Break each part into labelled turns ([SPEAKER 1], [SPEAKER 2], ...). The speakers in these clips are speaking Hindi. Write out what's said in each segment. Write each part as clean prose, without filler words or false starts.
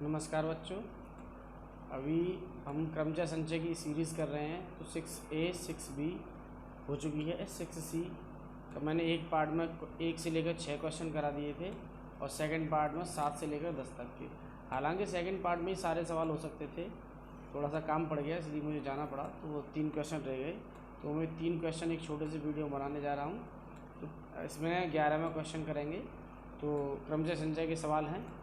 [SPEAKER 1] नमस्कार बच्चों। अभी हम क्रमचय संचय की सीरीज़ कर रहे हैं। तो 6A 6B हो चुकी है। 6C का मैंने एक पार्ट में 1 से लेकर 6 क्वेश्चन करा दिए थे और सेकंड पार्ट में 7 से लेकर 10 तक के। हालांकि सेकंड पार्ट में ही सारे सवाल हो सकते थे, थोड़ा सा काम पड़ गया इसलिए मुझे जाना पड़ा, तो वो 3 क्वेश्चन रह गए। तो मैं 3 क्वेश्चन एक छोटे से वीडियो बनाने जा रहा हूँ। तो इसमें 11वां क्वेश्चन करेंगे। तो क्रमचय संचय के सवाल हैं।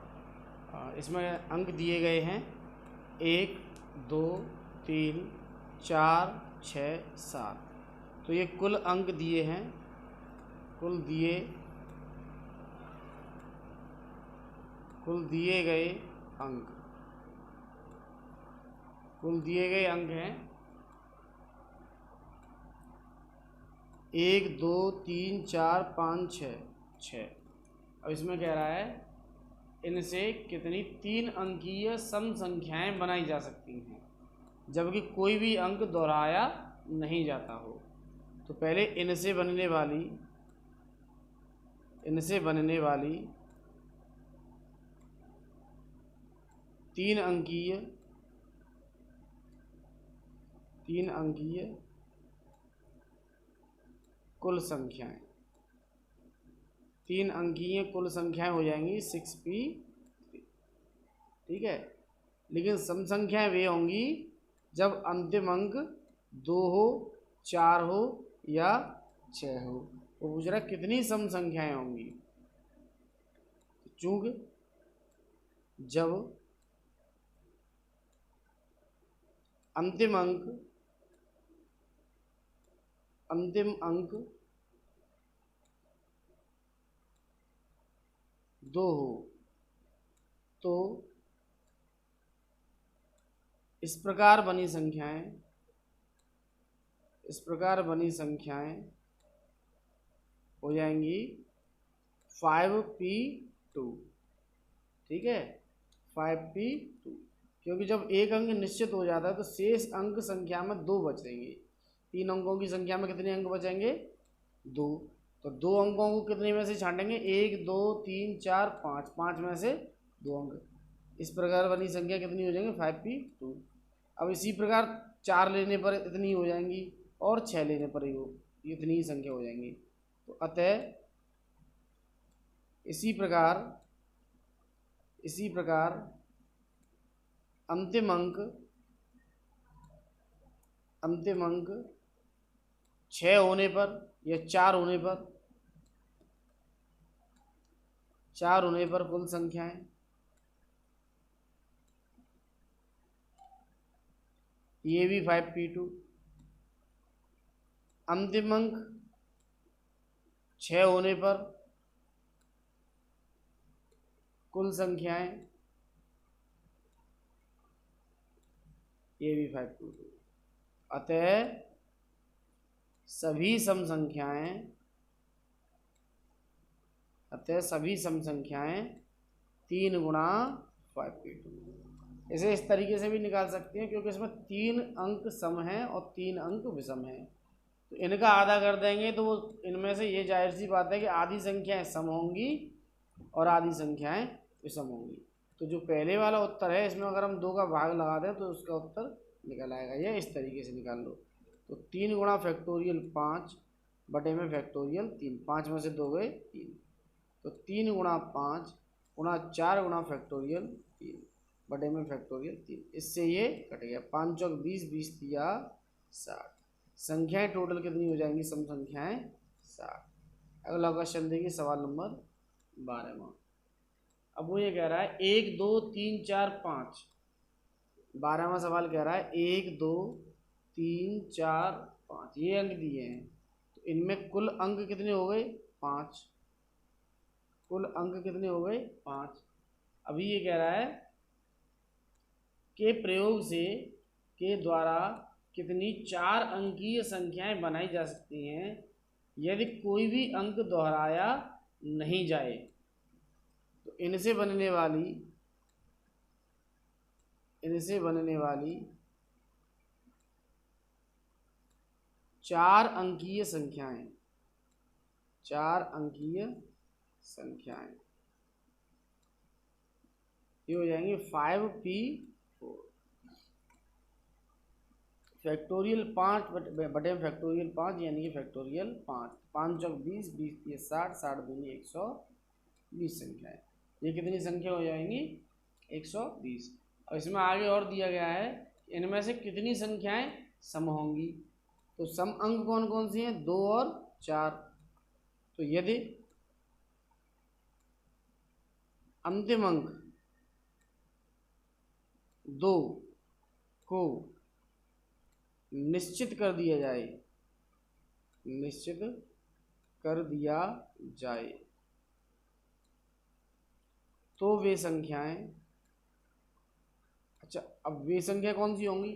[SPEAKER 1] इसमें अंक दिए गए हैं 1, 2, 3, 4, 6, 7। तो ये कुल अंक दिए हैं। कुल दिए गए अंक हैं 1, 2, 3, 4, 5, 6। अब इसमें कह रहा है इनसे कितनी 3 अंकीय सम संख्याएं बनाई जा सकती हैं जबकि कोई भी अंक दोहराया नहीं जाता हो। तो पहले इनसे बनने वाली 3 अंकीय कुल संख्याएं 3 अंकीय कुल संख्याएं हो जाएंगी 6p। ठीक है, लेकिन सम संख्याएं वे होंगी जब अंतिम अंक 2 हो, 4 हो या 6 हो। वो पूछ रहा कितनी सम संख्याएं होंगी। चूंकि जब अंतिम अंक 2 हो तो इस प्रकार बनी संख्याएं हो जाएंगी 5p2। ठीक है, 5p2, क्योंकि जब एक अंक निश्चित हो जाता है तो शेष अंक संख्या में 2 बचेंगे। 3 अंकों की संख्या में कितने अंक बचेंगे? 2। तो 2 अंकों को कितने में से छांटेंगे? 1, 2, 3, 4, 5। 5 में से 2 अंक। इस प्रकार बनी संख्या कितनी हो जाएंगी? 5p2। अब इसी प्रकार 4 लेने पर इतनी हो जाएंगी और 6 लेने पर इतनी ही संख्या हो जाएंगी। तो अतः इसी प्रकार अंतिम अंक 6 होने पर या 4 होने पर कुल संख्याएं ये भी 5p2। अंतिम अंक 6 होने पर कुल संख्याएं ये भी 5p2। अतः सभी सम संख्याएं 3 गुणा 5p2। इसे इस तरीके से भी निकाल सकते हैं क्योंकि इसमें 3 अंक सम हैं और 3 अंक विषम हैं। तो इनका आधा कर देंगे तो वो इनमें से ये जाहिर सी बात है कि आधी संख्याएं सम होंगी और आधी संख्याएं विषम होंगी। तो जो पहले वाला उत्तर है इसमें अगर हम 2 का भाग लगा दें तो उसका उत्तर निकल आएगा। ये इस तरीके से निकाल लो। तो 3 गुणा फैक्टोरियल 5 बटे में फैक्टोरियल 3। 5 में से 2 गए 3। तो 3 गुणा 5 गुणा 4 गुणा फैक्टोरियल 3 बटे में फैक्टोरियल 3। इससे ये कट गया। 5 चौक 20, 20 तिया 60। संख्याएं टोटल कितनी हो जाएंगी? सम संख्याएं 60। अगला क्वेश्चन देखिए, सवाल नंबर 12वां। अब वो ये कह रहा है 1, 2, 3, 4, 5। 12वां सवाल कह रहा है 1, 2, 3, 4, 5 ये अंक दिए हैं। तो इनमें कुल अंक कितने हो गए? 5। कुल अंक कितने हो गए? 5। अभी ये कह रहा है के प्रयोग के द्वारा कितनी 4 अंकीय संख्याएं बनाई जा सकती हैं यदि कोई भी अंक दोहराया नहीं जाए। तो इनसे बनने वाली 4 अंकीय संख्याएं ये हो जाएंगे 5p4 फैक्टोरियल 5 बटे फैक्टोरियल 5 यानी कि फैक्टोरियल 5, 5 चौक 20, 20 ये 60, 60 दूनी 120 संख्या है। ये कितनी संख्या हो जाएंगी 120। और इसमें आगे और दिया गया है इनमें से कितनी संख्याएं सम होंगी। तो सम अंक कौन कौन सी हैं 2 और 4। तो यदि अंतिम अंक 2 को निश्चित कर दिया जाए, निश्चित कर दिया जाए तो वे संख्याएं, अच्छा अब वे संख्या कौन सी होंगी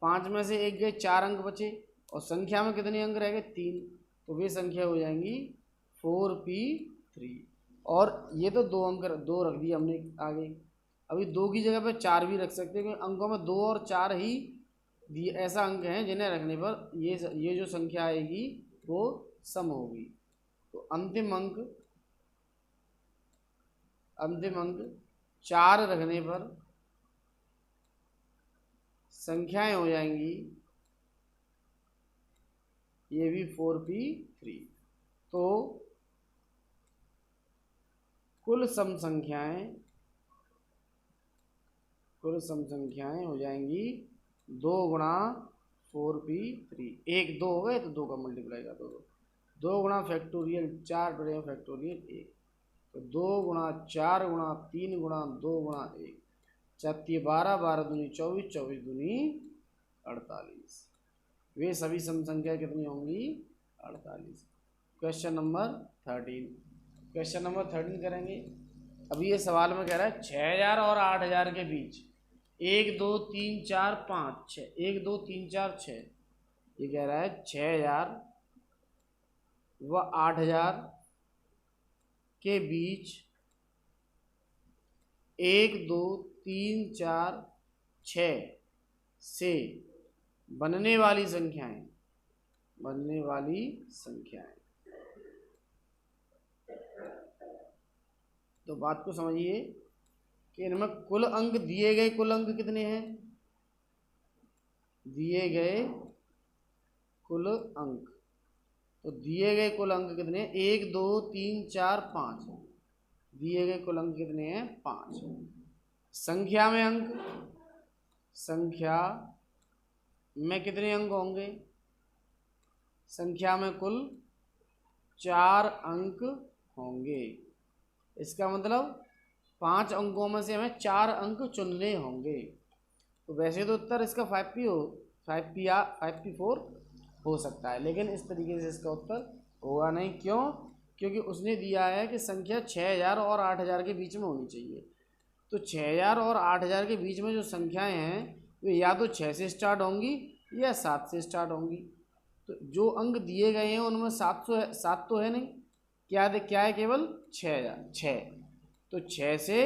[SPEAKER 1] 5 में से एक गए 4 अंक बचे और संख्या में कितने अंक रह गए 3, तो वे संख्या हो जाएंगी 4p3। और ये तो 2 अंक 2 रख दिए हमने आगे, अभी 2 की जगह पे 4 भी रख सकते हैं क्योंकि अंकों में 2 और 4 ही दिए ऐसा अंक हैं जिन्हें रखने पर ये जो संख्या आएगी वो सम होगी। तो अंतिम अंक 4 रखने पर संख्याएं हो जाएंगी ये भी 4p3। तो कुल सम संख्याएं हो जाएंगी 2 गुणा 4p3, 1 2 हो गए तो 2 का मल्टीप्लाई कर दो, 2 गुणा फैक्टोरियल 4 बटे फैक्टोरियल 1, तो 2 गुणा 4 गुणा 3 गुणा 2 गुणा 1, 4 12, 12 दूनी 24, 24 दूनी 48। वे सभी सम संख्या कितनी होंगी 48। क्वेश्चन नंबर 13, क्वेश्चन नंबर 13 करेंगे। अभी ये सवाल में कह रहा है 6000 और 8000 के बीच 1 2 3 4 5 6, 1 2 3 4 6, ये कह रहा है 6000 व 8000 के बीच 1 2 3 4 6 से बनने वाली संख्याएं, तो बात को समझिए कि इनमें कुल अंक दिए गए, कुल अंक कितने हैं दिए गए कुल अंक, तो दिए गए कुल अंक कितने हैं 1 2 3 4 5, दिए गए कुल अंक कितने हैं 5। संख्या में अंक, संख्या में कितने अंक होंगे, संख्या में कुल 4 अंक होंगे। इसका मतलब 5 अंकों में से हमें 4 अंक चुनने होंगे। तो वैसे तो उत्तर इसका 5p4 हो सकता है, लेकिन इस तरीके से इसका उत्तर होगा नहीं। क्यों? क्योंकि उसने दिया है कि संख्या 6000 और 8000 के बीच में होनी चाहिए। तो 6000 और 8000 के बीच में जो संख्याएं हैं वे या तो 6 से स्टार्ट होंगी या 7 से स्टार्ट होंगी। तो जो अंक दिए गए हैं उनमें 7 तो है नहीं, क्या है केवल 6000। तो 6 से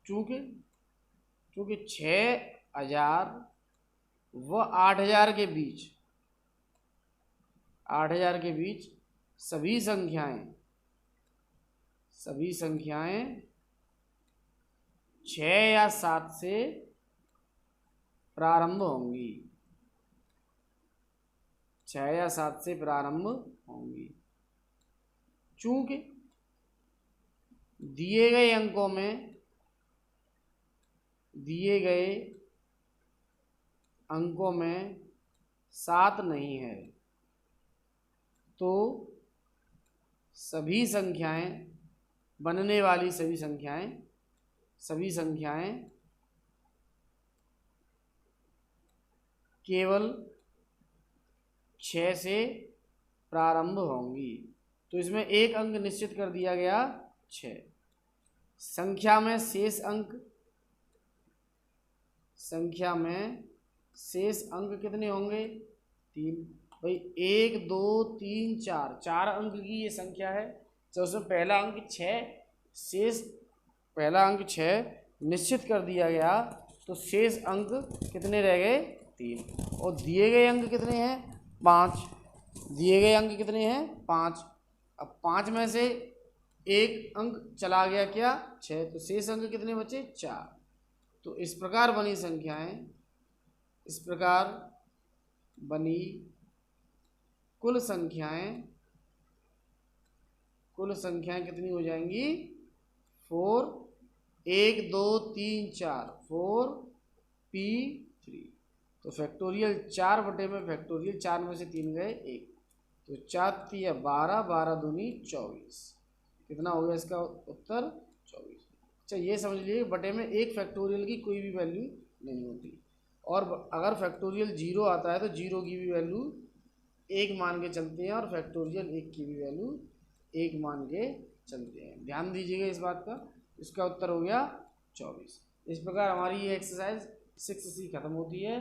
[SPEAKER 1] चूँकि 6000 व 8000 के बीच सभी संख्याएं 6 या 7 से प्रारंभ होंगी, 6 या 7 से प्रारंभ होंगी। चूंकि दिए गए अंकों में 7 नहीं है, तो सभी संख्याएं बनने वाली सभी संख्याएं केवल 6 से प्रारंभ होंगी। तो इसमें एक अंक निश्चित कर दिया गया 6। संख्या में शेष अंक कितने होंगे 3। भाई 1 2 3 4 अंक की ये संख्या है। तो उसमें पहला अंक 6, शेष पहला अंक 6 निश्चित कर दिया गया, तो शेष अंक कितने रह गए 3। और दिए गए अंक कितने हैं 5, दिए गए अंक कितने हैं 5। अब 5 में से एक अंक चला गया क्या 6, तो शेष अंक कितने बचे 4। तो इस प्रकार बनी संख्याएं, इस प्रकार बनी कुल संख्याएं कितनी हो जाएंगी 4, 1 2 3 4 4 P3। तो फैक्टोरियल 4 बटे में फैक्टोरियल 4 में से 3 गए 1, तो 4 3 12, 12 दूनी 24। कितना हो गया इसका उत्तर 24। अच्छा ये समझ लीजिए बटे में एक फैक्टोरियल की कोई भी वैल्यू नहीं होती, और अगर फैक्टोरियल 0 आता है तो 0 की भी वैल्यू 1 मान के चलते हैं, और फैक्टोरियल 1 की भी वैल्यू 1 मान के चलते हैं। ध्यान दीजिएगा इस बात का। इसका उत्तर हो गया 24। इस प्रकार हमारी ये एक्सरसाइज 6C खत्म होती है,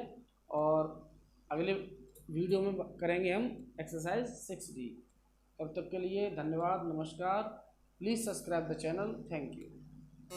[SPEAKER 1] और अगले वीडियो में करेंगे हम एक्सरसाइज 6D। तब तक के लिए धन्यवाद, नमस्कार। Please subscribe the channel. Thank you.